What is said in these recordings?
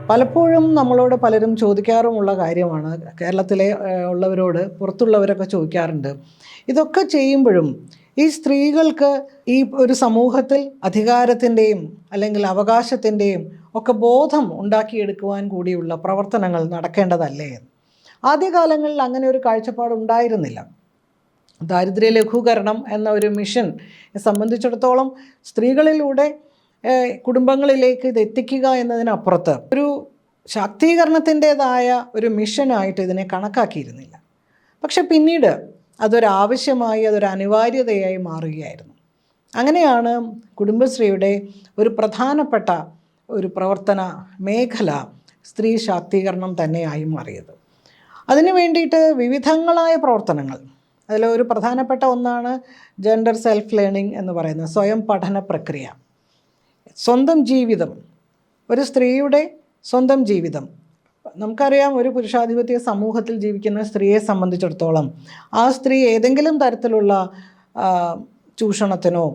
പലപ്പോഴും നമ്മളോട് പലരും ചോദിക്കാറുമുള്ള കാര്യമാണ്. കേരളത്തിലെ ഉള്ളവരോട് പുറത്തുള്ളവരൊക്കെ ചോദിക്കാറുണ്ട്. ഇതൊക്കെ ചെയ്യുമ്പോഴും ഈ സ്ത്രീകൾക്ക് ഈ ഒരു സമൂഹത്തിൽ അധികാരത്തിൻ്റെയും അല്ലെങ്കിൽ അവകാശത്തിൻ്റെയും ഒക്കെ ബോധം ഉണ്ടാക്കിയെടുക്കുവാൻ കൂടിയുള്ള പ്രവർത്തനങ്ങൾ നടക്കേണ്ടതല്ലേ? ആദ്യകാലങ്ങളിൽ അങ്ങനെ ഒരു കാഴ്ചപ്പാട് ഉണ്ടായിരുന്നില്ല. ദാരിദ്ര്യ ലഘൂകരണം എന്ന ഒരു മിഷൻ സംബന്ധിച്ചിടത്തോളം സ്ത്രീകളിലൂടെ കുടുംബങ്ങളിലേക്ക് ഇത് എത്തിക്കുക എന്നതിനപ്പുറത്ത് ഒരു ശാക്തീകരണത്തിൻ്റേതായ ഒരു മിഷനായിട്ട് ഇതിനെ കണക്കാക്കിയിരുന്നില്ല. പക്ഷെ പിന്നീട് അതൊരാവശ്യമായി, അതൊരു അനിവാര്യതയായി മാറുകയായിരുന്നു. അങ്ങനെയാണ് കുടുംബശ്രീയുടെ ഒരു പ്രധാനപ്പെട്ട ഒരു പ്രവർത്തന മേഖല സ്ത്രീ ശാക്തീകരണം തന്നെയായി മാറിയത്. അതിനു വേണ്ടിയിട്ട് വിവിധങ്ങളായ പ്രവർത്തനങ്ങൾ, അതിലൊരു പ്രധാനപ്പെട്ട ഒന്നാണ് ജെൻഡർ സെൽഫ് ലേണിംഗ് എന്ന് പറയുന്നത്, സ്വയം പഠന പ്രക്രിയ. സ്വന്തം ജീവിതം, ഒരു സ്ത്രീയുടെ സ്വന്തം ജീവിതം. നമുക്കറിയാം, ഒരു പുരുഷാധിപത്യ സമൂഹത്തിൽ ജീവിക്കുന്ന സ്ത്രീയെ സംബന്ധിച്ചിടത്തോളം ആ സ്ത്രീ ഏതെങ്കിലും തരത്തിലുള്ള ചൂഷണത്തിനോ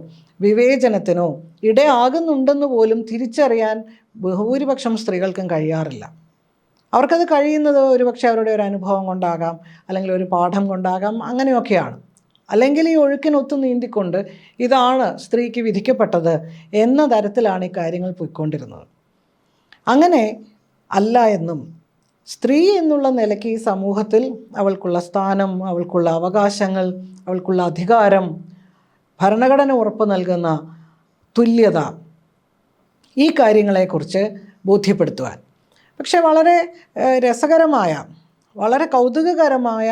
വിവേചനത്തിനോ ഇടയാകുന്നുണ്ടെന്ന് പോലും തിരിച്ചറിയാൻ ബഹുഭൂരിപക്ഷം സ്ത്രീകൾക്കും കഴിയാറില്ല. അവർക്കത് കഴിയുന്നത് ഒരുപക്ഷെ അവരുടെ ഒരു അനുഭവം കൊണ്ടാകാം, അല്ലെങ്കിൽ ഒരു പാഠം കൊണ്ടാകാം, അങ്ങനെയൊക്കെയാണ്. അല്ലെങ്കിൽ ഈ ഒഴുക്കിനൊത്തു നീന്തിക്കൊണ്ട് ഇതാണ് സ്ത്രീക്ക് വിധിക്കപ്പെട്ടത് എന്ന തരത്തിലാണ് ഈ കാര്യങ്ങൾ പോയിക്കൊണ്ടിരുന്നത്. അങ്ങനെ അല്ല എന്നും, സ്ത്രീ എന്നുള്ള നിലയ്ക്ക് ഈ സമൂഹത്തിൽ അവൾക്കുള്ള സ്ഥാനം, അവൾക്കുള്ള അവകാശങ്ങൾ, അവൾക്കുള്ള അധികാരം, ഭരണഘടന ഉറപ്പ് നൽകുന്ന തുല്യത, ഈ കാര്യങ്ങളെക്കുറിച്ച് ബോധ്യപ്പെടുത്തുവാൻ. പക്ഷെ വളരെ രസകരമായ, വളരെ കൗതുകകരമായ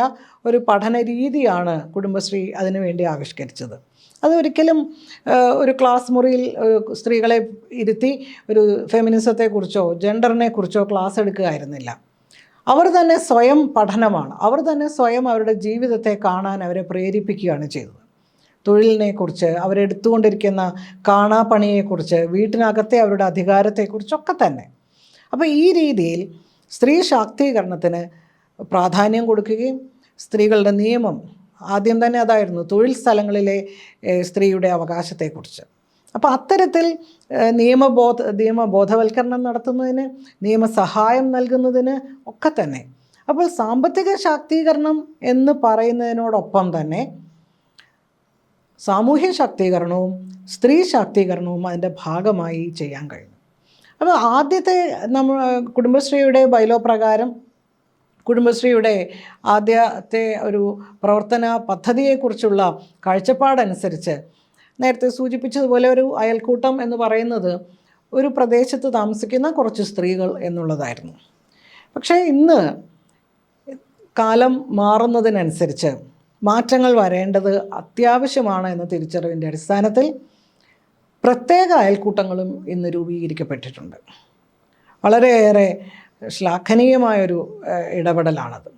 ഒരു പഠന രീതിയാണ് കുടുംബശ്രീ അതിനുവേണ്ടി ആവിഷ്കരിച്ചത്. അതൊരിക്കലും ഒരു ക്ലാസ് മുറിയിൽ സ്ത്രീകളെ ഇരുത്തി ഒരു ഫെമിനിസത്തെക്കുറിച്ചോ ജെൻഡറിനെ കുറിച്ചോ ക്ലാസ് എടുക്കുകയായിരുന്നില്ല. അവർ തന്നെ സ്വയം പഠനമാണ്. അവർ തന്നെ സ്വയം അവരുടെ ജീവിതത്തെ കാണാൻ അവരെ പ്രേരിപ്പിക്കുകയാണ് ചെയ്തത്. തൊഴിലിനെക്കുറിച്ച്, അവരെടുത്തുകൊണ്ടിരിക്കുന്ന കാണാപ്പണിയെക്കുറിച്ച്, വീട്ടിനകത്തെ അവരുടെ അധികാരത്തെക്കുറിച്ചൊക്കെ തന്നെ. അപ്പോൾ ഈ രീതിയിൽ സ്ത്രീ ശാക്തീകരണത്തിന് പ്രാധാന്യം കൊടുക്കുകയും സ്ത്രീകളുടെ നിയമം, ആദ്യം തന്നെ അതായിരുന്നു തൊഴിൽ സ്ത്രീയുടെ അവകാശത്തെക്കുറിച്ച്. അപ്പോൾ അത്തരത്തിൽ നിയമബോധവൽക്കരണം നടത്തുന്നതിന്, നിയമസഹായം നൽകുന്നതിന് ഒക്കെ തന്നെ. അപ്പോൾ സാമ്പത്തിക ശാക്തീകരണം എന്ന് പറയുന്നതിനോടൊപ്പം തന്നെ സാമൂഹ്യ ശാക്തീകരണവും സ്ത്രീ ശാക്തീകരണവും അതിൻ്റെ ഭാഗമായി ചെയ്യാൻ കഴിയും. അപ്പോൾ ആദ്യത്തെ കുടുംബശ്രീയുടെ ബൈലോ പ്രകാരം, കുടുംബശ്രീയുടെ ആദ്യത്തെ ഒരു പ്രവർത്തന പദ്ധതിയെക്കുറിച്ചുള്ള കാഴ്ചപ്പാടനുസരിച്ച് നേരത്തെ സൂചിപ്പിച്ചതുപോലെ ഒരു അയൽക്കൂട്ടം എന്ന് പറയുന്നത് ഒരു പ്രദേശത്ത് താമസിക്കുന്ന കുറച്ച് സ്ത്രീകൾ എന്നുള്ളതായിരുന്നു. പക്ഷേ ഇന്ന് കാലം മാറുന്നതിനനുസരിച്ച് മാറ്റങ്ങൾ വരേണ്ടത് അത്യാവശ്യമാണ് എന്ന തിരിച്ചറിവിൻ്റെ അടിസ്ഥാനത്തിൽ പ്രത്യേക അയൽക്കൂട്ടങ്ങളും ഇന്ന് രൂപീകരിക്കപ്പെട്ടിട്ടുണ്ട്. വളരെയേറെ ശ്ലാഘനീയമായൊരു ഇടപെടലാണത്.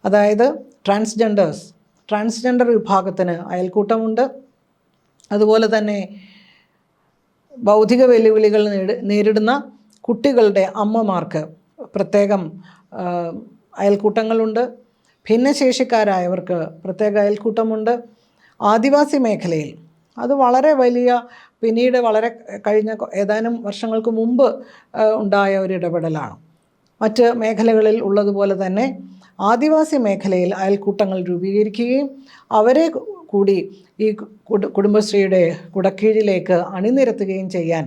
അതായത് ട്രാൻസ്ജെൻഡർ വിഭാഗത്തിന് അയൽക്കൂട്ടമുണ്ട്. അതുപോലെ തന്നെ ബൗദ്ധിക വെല്ലുവിളികൾ നേരിടുന്ന കുട്ടികളുടെ അമ്മമാർക്ക് പ്രത്യേകം അയൽക്കൂട്ടങ്ങളുണ്ട്. ഭിന്നശേഷിക്കാരായവർക്ക് പ്രത്യേക അയൽക്കൂട്ടമുണ്ട്. ആദിവാസി മേഖലയിൽ അത് വളരെ വലിയ, പിന്നീട് വളരെ കഴിഞ്ഞ ഏതാനും വർഷങ്ങൾക്ക് മുമ്പ് ഉണ്ടായ ഒരു ഇടപെടലാണ്. മറ്റ് മേഖലകളിൽ ഉള്ളതുപോലെ തന്നെ ആദിവാസി മേഖലയിൽ അയൽക്കൂട്ടങ്ങൾ രൂപീകരിക്കുകയും അവരെ കൂടി ഈ കുടുംബശ്രീയുടെ കുടക്കീഴിലേക്ക് അണിനിരത്തുകയും ചെയ്യാൻ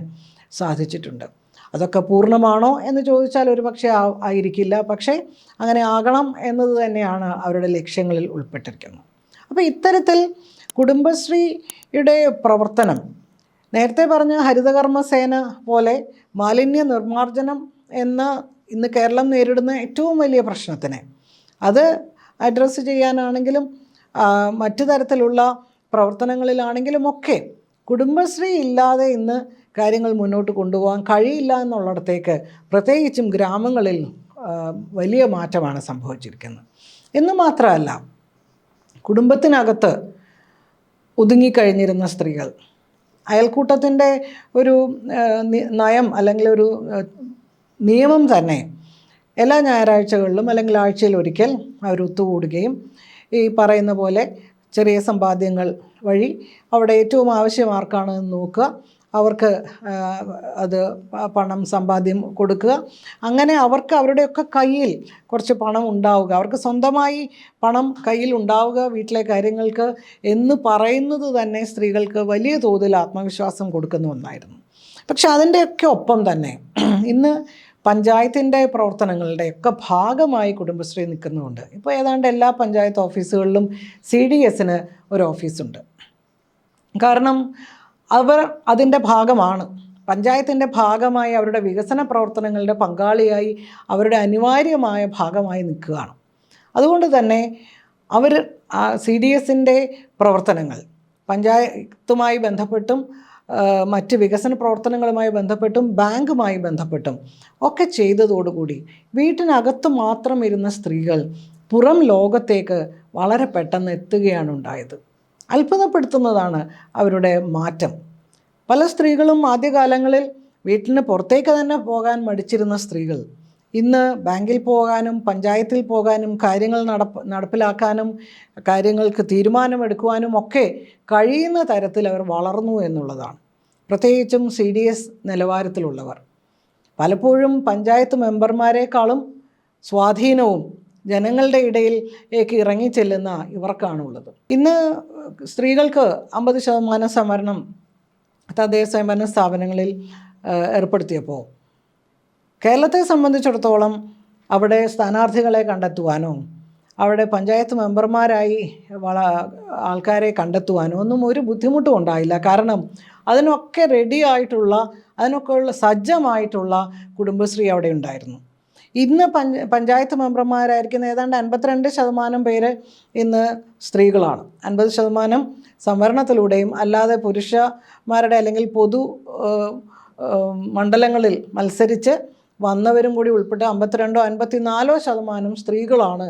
സാധിച്ചിട്ടുണ്ട്. അതൊക്കെ പൂർണ്ണമാണോ എന്ന് ചോദിച്ചാൽ ഒരു പക്ഷേ ആയിരിക്കില്ല. പക്ഷേ അങ്ങനെ ആകണം എന്നത് തന്നെയാണ് അവരുടെ ലക്ഷ്യങ്ങളിൽ ഉൾപ്പെട്ടിരിക്കുന്നത്. അപ്പോൾ ഇത്തരത്തിൽ കുടുംബശ്രീയുടെ പ്രവർത്തനം, നേരത്തെ പറഞ്ഞ ഹരിതകർമ്മസേന പോലെ മാലിന്യ നിർമ്മാർജ്ജനം എന്ന ഇന്ന് കേരളം നേരിടുന്ന ഏറ്റവും വലിയ പ്രശ്നത്തിനെ അത് അഡ്രസ്സ് ചെയ്യാനാണെങ്കിലും മറ്റു തരത്തിലുള്ള പ്രവർത്തനങ്ങളിലാണെങ്കിലുമൊക്കെ കുടുംബശ്രീ ഇല്ലാതെ ഇന്ന് കാര്യങ്ങൾ മുന്നോട്ട് കൊണ്ടുപോകാൻ കഴിയില്ല എന്നുള്ളിടത്തേക്ക്, പ്രത്യേകിച്ചും ഗ്രാമങ്ങളിൽ വലിയ മാറ്റമാണ് സംഭവിച്ചിരിക്കുന്നത്. എന്ന് മാത്രമല്ല, കുടുംബത്തിനകത്ത് ഒതുങ്ങിക്കഴിഞ്ഞിരുന്ന സ്ത്രീകൾ, അയൽക്കൂട്ടത്തിൻ്റെ ഒരു നയം അല്ലെങ്കിൽ ഒരു നിയമം തന്നെ എല്ലാ ഞായറാഴ്ചകളിലും അല്ലെങ്കിൽ ആഴ്ചയിൽ ഒരിക്കൽ അവർ ഒത്തുകൂടുകയും ഈ പറയുന്ന പോലെ ചെറിയ സമ്പാദ്യങ്ങൾ വഴി അവിടെ ഏറ്റവും ആവശ്യം ആർക്കാണെന്ന് നോക്കുക, അവർക്ക് അത് പണം സമ്പാദ്യം കൊടുക്കുക, അങ്ങനെ അവർക്ക് അവരുടെയൊക്കെ കയ്യിൽ കുറച്ച് പണം ഉണ്ടാവുക, അവർക്ക് സ്വന്തമായി പണം കയ്യിൽ ഉണ്ടാവുക വീട്ടിലെ കാര്യങ്ങൾക്ക് എന്ന് പറയുന്നത് തന്നെ സ്ത്രീകൾക്ക് വലിയ തോതിൽ ആത്മവിശ്വാസം കൊടുക്കുന്ന ഒന്നായിരുന്നു. പക്ഷെ അതിൻ്റെയൊക്കെ ഒപ്പം തന്നെ ഇന്ന് പഞ്ചായത്തിൻ്റെ പ്രവർത്തനങ്ങളുടെയൊക്കെ ഭാഗമായി കുടുംബശ്രീ നിൽക്കുന്നുണ്ട്. ഇപ്പോൾ ഏതാണ്ട് എല്ലാ പഞ്ചായത്ത് ഓഫീസുകളിലും CDS ഒരു ഓഫീസുണ്ട്. കാരണം അവർ അതിൻ്റെ ഭാഗമാണ്, പഞ്ചായത്തിൻ്റെ ഭാഗമായി അവരുടെ വികസന പ്രവർത്തനങ്ങളുടെ പങ്കാളിയായി അവരുടെ അനിവാര്യമായ ഭാഗമായി നിൽക്കുകയാണ്. അതുകൊണ്ട് തന്നെ അവർ CDS പ്രവർത്തനങ്ങൾ പഞ്ചായത്തുമായി ബന്ധപ്പെട്ടും മറ്റ് വികസന പ്രവർത്തനങ്ങളുമായി ബന്ധപ്പെട്ടും ബാങ്കുമായി ബന്ധപ്പെട്ടും ഒക്കെ ചെയ്തതോടുകൂടി വീട്ടിനകത്ത് മാത്രം ഇരുന്ന സ്ത്രീകൾ പുറം ലോകത്തേക്ക് വളരെ പെട്ടെന്ന് എത്തുകയാണ് ഉണ്ടായത്. അത്ഭുതപ്പെടുത്തുന്നതാണ് അവരുടെ മാറ്റം. പല സ്ത്രീകളും ആദ്യകാലങ്ങളിൽ വീട്ടിന് പുറത്തേക്ക് തന്നെ പോകാൻ മടിച്ചിരുന്ന സ്ത്രീകൾ ഇന്ന് ബാങ്കിൽ പോകാനും പഞ്ചായത്തിൽ പോകാനും കാര്യങ്ങൾ നടപ്പിലാക്കാനും കാര്യങ്ങൾക്ക് തീരുമാനമെടുക്കുവാനും ഒക്കെ കഴിയുന്ന തരത്തിൽ അവർ വളർന്നു എന്നുള്ളതാണ്. പ്രത്യേകിച്ചും CDS നിലവാരത്തിലുള്ളവർ പലപ്പോഴും പഞ്ചായത്ത് മെമ്പർമാരെക്കാളും സ്വാധീനവും ജനങ്ങളുടെ ഇടയിലേക്ക് ഇറങ്ങിച്ചെല്ലുന്ന ഇവർക്കാണുള്ളത്. ഇന്ന് സ്ത്രീകൾക്ക് 50% സംവരണം തദ്ദേശ സ്വയംഭരണ സ്ഥാപനങ്ങളിൽ ഏർപ്പെടുത്തിയപ്പോൾ കേരളത്തെ സംബന്ധിച്ചിടത്തോളം അവിടെ സ്ഥാനാർത്ഥികളെ കണ്ടെത്തുവാനോ അവിടെ പഞ്ചായത്ത് മെമ്പർമാരായി ആൾക്കാരെ കണ്ടെത്തുവാനോ ഒന്നും ഒരു ബുദ്ധിമുട്ടും ഉണ്ടായില്ല. കാരണം അതിനൊക്കെ അതിനൊക്കെയുള്ള സജ്ജമായിട്ടുള്ള കുടുംബശ്രീ അവിടെ ഉണ്ടായിരുന്നു. ഇന്ന് പഞ്ചായത്ത് മെമ്പർമാരായിരിക്കുന്ന ഏതാണ്ട് 52% പേര് ഇന്ന് സ്ത്രീകളാണ്. 50% സംവരണത്തിലൂടെയും അല്ലാതെ പുരുഷന്മാരുടെ അല്ലെങ്കിൽ പൊതു മണ്ഡലങ്ങളിൽ മത്സരിച്ച് വന്നവരും കൂടി ഉൾപ്പെട്ട് 52-54% സ്ത്രീകളാണ്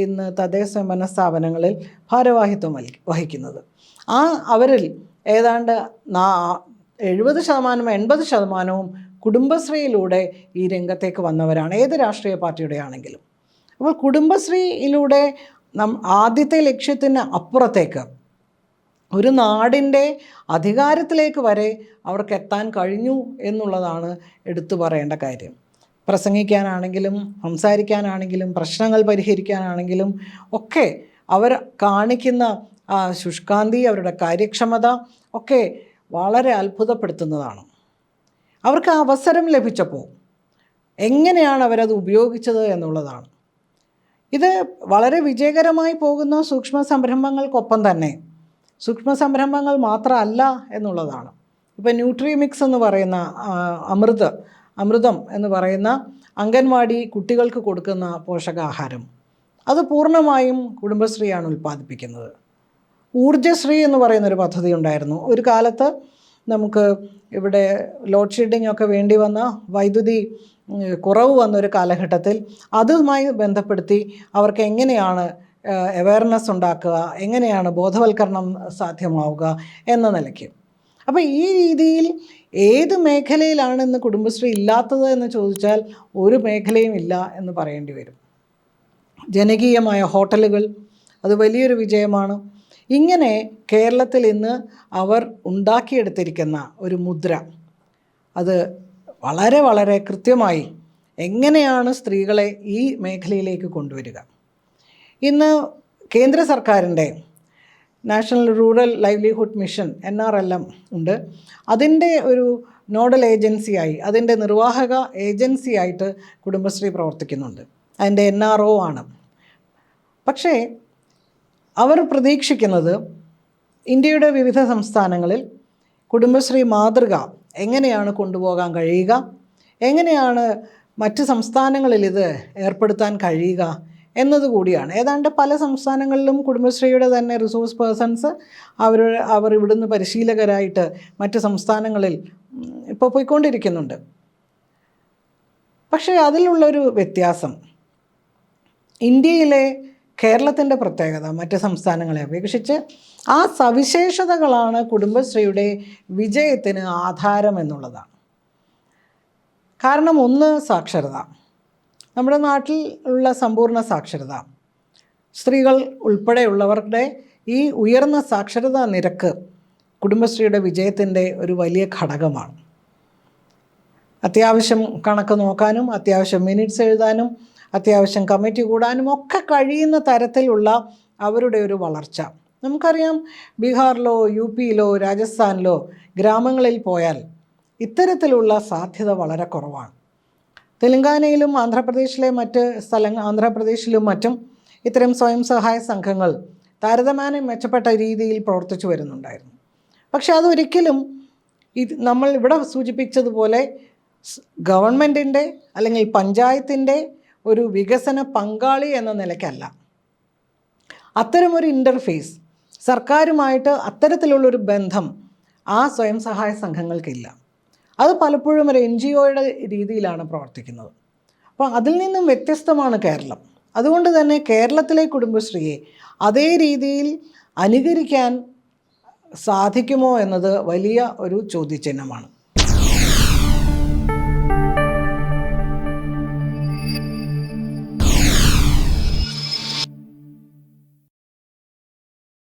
ഇന്ന് തദ്ദേശ സ്വയംഭരണ സ്ഥാപനങ്ങളിൽ ഭാരവാഹിത്വം വഹിക്കുന്നത്. അവരിൽ ഏതാണ്ട് 70%-80% കുടുംബശ്രീയിലൂടെ ഈ രംഗത്തേക്ക് വന്നവരാണ്, ഏത് രാഷ്ട്രീയ പാർട്ടിയുടെ ആണെങ്കിലും. അപ്പോൾ കുടുംബശ്രീയിലൂടെ ആദ്യത്തെ ലക്ഷ്യത്തിന് അപ്പുറത്തേക്ക് ഒരു നാടിൻ്റെ അധികാരത്തിലേക്ക് വരെ അവർക്ക് എത്താൻ കഴിഞ്ഞു എന്നുള്ളതാണ് എടുത്തു പറയേണ്ട കാര്യം. പ്രസംഗിക്കാനാണെങ്കിലും സംസാരിക്കാനാണെങ്കിലും പ്രശ്നങ്ങൾ പരിഹരിക്കാനാണെങ്കിലും ഒക്കെ അവർ കാണിക്കുന്ന ശുഷ്കാന്തി, അവരുടെ കാര്യക്ഷമത ഒക്കെ വളരെ അത്ഭുതപ്പെടുത്തുന്നതാണ്. അവർക്ക് അവസരം ലഭിച്ചപ്പോൾ എങ്ങനെയാണ് അവരത് ഉപയോഗിച്ചത് എന്നുള്ളതാണ്. ഇത് വളരെ വിജയകരമായി പോകുന്ന സൂക്ഷ്മ സംരംഭങ്ങൾക്കൊപ്പം തന്നെ സൂക്ഷ്മ സംരംഭങ്ങൾ മാത്രമല്ല എന്നുള്ളതാണ്. ഇപ്പോൾ ന്യൂട്രിമിക്സ് എന്ന് പറയുന്ന അമൃതം എന്ന് പറയുന്ന അംഗൻവാടി കുട്ടികൾക്ക് കൊടുക്കുന്ന പോഷകാഹാരം അത് പൂർണ്ണമായും കുടുംബശ്രീയാണ് ഉൽപ്പാദിപ്പിക്കുന്നത്. ഊർജ്ജശ്രീ എന്ന് പറയുന്നൊരു പദ്ധതി ഉണ്ടായിരുന്നു. ഒരു കാലത്ത് നമുക്ക് ഇവിടെ ലോഡ് ഷെഡിംഗ് ഒക്കെ വേണ്ടി വന്ന വൈദ്യുതി കുറവ് വന്നൊരു കാലഘട്ടത്തിൽ അതുമായി ബന്ധപ്പെടുത്തി അവർക്ക് എങ്ങനെയാണ് അവയർനെസ് ഉണ്ടാക്കുക, എങ്ങനെയാണ് ബോധവൽക്കരണം സാധ്യമാവുക എന്ന നിലയ്ക്ക്. അപ്പോൾ ഈ രീതിയിൽ ഏത് മേഖലയിലാണ് ഇന്ന് കുടുംബശ്രീ ഇല്ലാത്തത് എന്ന് ചോദിച്ചാൽ ഒരു മേഖലയും ഇല്ല എന്ന് പറയേണ്ടി വരും. ജനകീയമായ ഹോട്ടലുകൾ അത് വലിയൊരു വിജയമാണ്. ഇങ്ങനെ കേരളത്തിൽ ഇന്ന് അവർ ഉണ്ടാക്കിയെടുത്തിരിക്കുന്ന ഒരു മുദ്ര അത് വളരെ വളരെ കൃത്യമായി എങ്ങനെയാണ് സ്ത്രീകളെ ഈ മേഖലയിലേക്ക് കൊണ്ടുവരിക. ഇന്ന് കേന്ദ്ര സർക്കാരിൻ്റെ national rural livelihood mission NRLM ഉണ്ട്. അതിൻ്റെ ഒരു നോഡൽ ഏജൻസിയായി, അതിൻ്റെ നിർവാഹക ഏജൻസിയായിട്ട് കുടുംബശ്രീ പ്രവർത്തിക്കുന്നുണ്ട്. അതിൻ്റെ NRO ആണ്. പക്ഷേ അവർ പ്രതീക്ഷിക്കുന്നത് ഇന്ത്യയുടെ വിവിധ സംസ്ഥാനങ്ങളിൽ കുടുംബശ്രീ മാതൃക എങ്ങനെയാണ് കൊണ്ടുപോകാൻ കഴിയുക, എങ്ങനെയാണ് മറ്റ് സംസ്ഥാനങ്ങളിൽ ഇത് ഏർപ്പെടുത്താൻ കഴിയുക എന്നതുകൂടിയാണ്. ഏതാണ്ട് പല സംസ്ഥാനങ്ങളിലും കുടുംബശ്രീയുടെ തന്നെ റിസോഴ്സ് പേഴ്സൺസ് അവർ ഇവിടുന്ന് പരിശീലകരായിട്ട് മറ്റ് സംസ്ഥാനങ്ങളിൽ ഇപ്പോൾ പോയിക്കൊണ്ടിരിക്കുന്നുണ്ട്. പക്ഷേ അതിലുള്ളൊരു വ്യത്യാസം, ഇന്ത്യയിലെ കേരളത്തിൻ്റെ പ്രത്യേകത മറ്റ് സംസ്ഥാനങ്ങളെ അപേക്ഷിച്ച് ആ സവിശേഷതകളാണ് കുടുംബശ്രീയുടെ വിജയത്തിന് ആധാരം എന്നുള്ളതാണ്. കാരണം ഒന്ന്, സാക്ഷരത. നമ്മുടെ നാട്ടിൽ ഉള്ള സമ്പൂർണ്ണ സാക്ഷരത, സ്ത്രീകൾ ഉൾപ്പെടെയുള്ളവരുടെ ഈ ഉയർന്ന സാക്ഷരതാ നിരക്ക് കുടുംബശ്രീയുടെ വിജയത്തിൻ്റെ ഒരു വലിയ ഘടകമാണ്. അത്യാവശ്യം കണക്ക് നോക്കാനും അത്യാവശ്യം മിനിറ്റ്സ് എഴുതാനും അത്യാവശ്യം കമ്മിറ്റി കൂടാനും ഒക്കെ കഴിയുന്ന തരത്തിലുള്ള അവരുടെ ഒരു വളർച്ച. നമുക്കറിയാം, ബീഹാറിലോ യു പിയിലോ രാജസ്ഥാനിലോ ഗ്രാമങ്ങളിൽ പോയാൽ ഇത്തരത്തിലുള്ള സാധ്യത വളരെ കുറവാണ്. തെലങ്കാനയിലും ആന്ധ്രാപ്രദേശിലും മറ്റും ഇത്തരം സ്വയം സഹായ സംഘങ്ങൾ താരതമ്യേന മെച്ചപ്പെട്ട രീതിയിൽ പ്രവർത്തിച്ചു വരുന്നുണ്ടായിരുന്നു. പക്ഷെ അതൊരിക്കലും നമ്മൾ ഇവിടെ സൂചിപ്പിച്ചതുപോലെ ഗവൺമെൻറ്റിൻ്റെ അല്ലെങ്കിൽ പഞ്ചായത്തിൻ്റെ ഒരു വികസന പങ്കാളി എന്ന നിലയ്ക്കല്ല. അത്തരമൊരു ഇൻ്റർഫേസ് സർക്കാരുമായിട്ട് അത്തരത്തിലുള്ളൊരു ബന്ധം ആ സ്വയം സഹായ സംഘങ്ങൾക്കില്ല. അത് പലപ്പോഴും ഒരു NGOയുടെ രീതിയിലാണ് പ്രവർത്തിക്കുന്നത്. അപ്പോൾ അതിൽ നിന്നും വ്യത്യസ്തമാണ് കേരളം. അതുകൊണ്ട് തന്നെ കേരളത്തിലെ കുടുംബശ്രീയെ അതേ രീതിയിൽ അനുകരിക്കാൻ സാധിക്കുമോ എന്നത് വലിയ ഒരു ചോദ്യചിഹ്നമാണ്.